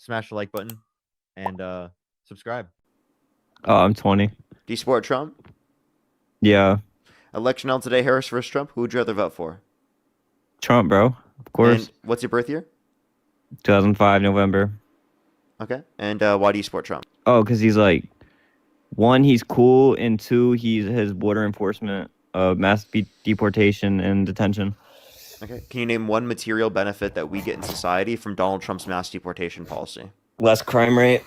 smash the like button, and subscribe. Oh, I'm 20. Do you support Trump? Yeah, Election held today, Harris versus Trump. Who would you rather vote for? Trump, bro. Of And course. what's your birth year? 2005 November. Okay. And why do you support Trump? Oh, because he's like, one, he's cool, and two, he's his border enforcement, deportation and detention. Okay. Can you name one material benefit that we get in society from Donald Trump's mass deportation policy? Less crime rate.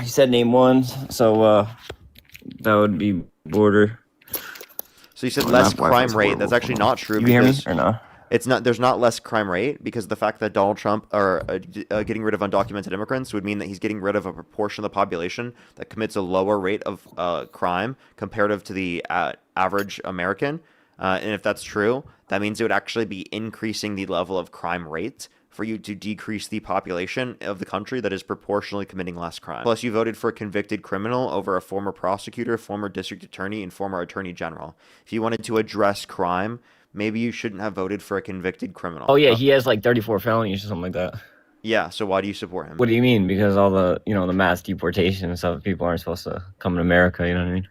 He said name one, so that would be border. So you said Or less not Wi-Fi's crime rate. That's horrible. actually not true You hear me because or no? it's not. There's not less crime rate because the fact that Donald Trump are getting rid of undocumented immigrants would mean that he's getting rid of a proportion of the population that commits a lower rate of crime comparative to the average American. And if that's true, that means it would actually be increasing the level of crime rate for you to decrease the population of the country that is proportionally committing less crime. Plus, you voted for a convicted criminal over a former prosecutor, former district attorney, and former attorney general. If you wanted to address crime, maybe you shouldn't have voted for a convicted criminal. Oh yeah, he has like 34 felonies or something like that. Yeah, so why do you support him? What do you mean? Because all the mass deportation and stuff, people aren't supposed to come to America. You know what I mean?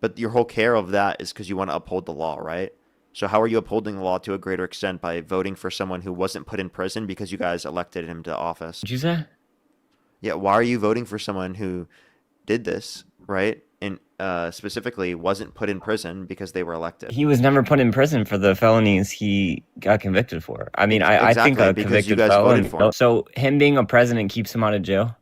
But your whole care of that is because you want to uphold the law, right? So how are you upholding the law to a greater extent by voting for someone who wasn't put in prison because you guys elected him to office? What'd you say? Yeah, why are you voting for someone who did this, right? And specifically wasn't put in prison because they were elected? He was never put in prison for the felonies he got convicted for. I mean, I think Exactly, a because you convicted guys voted felon. for him. So him being a president keeps him out of jail?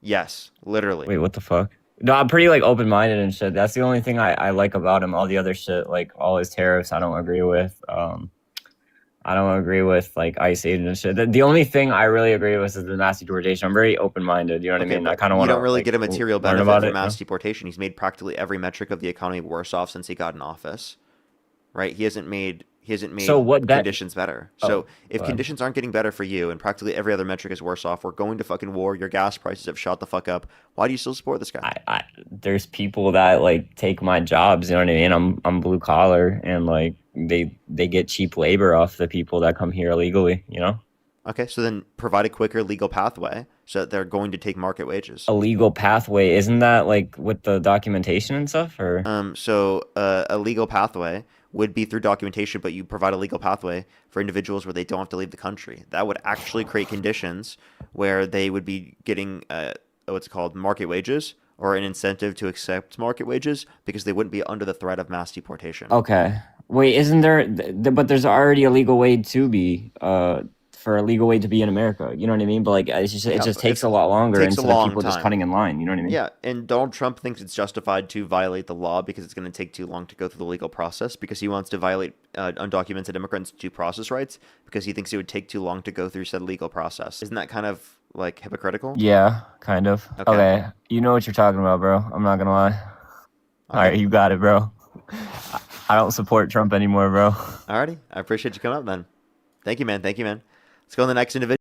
Yes, literally. Wait, what the fuck? No, I'm pretty like open-minded and shit. That's the only thing I like about him. All the other shit, like all his tariffs, I don't agree with. I don't agree with like ICE agent and shit. The only thing I really agree with is the mass deportation. I'm very open-minded. You know what Okay, I mean? I but kind of you want to don't really like get a material learn benefit about from it. mass deportation. He's made practically every metric of the economy worse off since he got in office, right? He hasn't made So what that? conditions better. Oh, So if God. conditions aren't getting better for you and practically every other metric is worse off, we're going to fucking war. Your gas prices have shot the fuck up. Why do you still support this guy? There's people that like take my jobs. You know what I mean? I'm blue collar, and like they get cheap labor off the people that come here illegally. You know, Okay, so then provide a quicker legal pathway so that they're going to take market wages. a legal pathway, isn't that like with the documentation and stuff? Or So a legal pathway would be through documentation, but you provide a legal pathway for individuals where they don't have to leave the country. That would actually create conditions where they would be getting what's called market wages or an incentive to accept market wages because they wouldn't be under the threat of mass deportation. okay, wait, isn't there? But there's already a legal way to be for a legal way to be in America. You know what I mean? But like it Yeah, just but takes a lot longer takes a instead of long people just time. cutting in line. You know what I mean? Yeah, and Donald Trump thinks it's justified to violate the law because it's going to take too long to go through the legal process because he wants to violate undocumented immigrants' due process rights because he thinks it would take too long to go through said legal process. Isn't that kind of like hypocritical? Yeah, kind of. Okay. Okay, you know what you're talking about, bro. I'm not gonna lie. All right, Okay. you got it, bro. I don't support Trump anymore, bro. Alrighty. I appreciate you coming up then. Thank you, man. Thank you, man. Let's go on the next individual.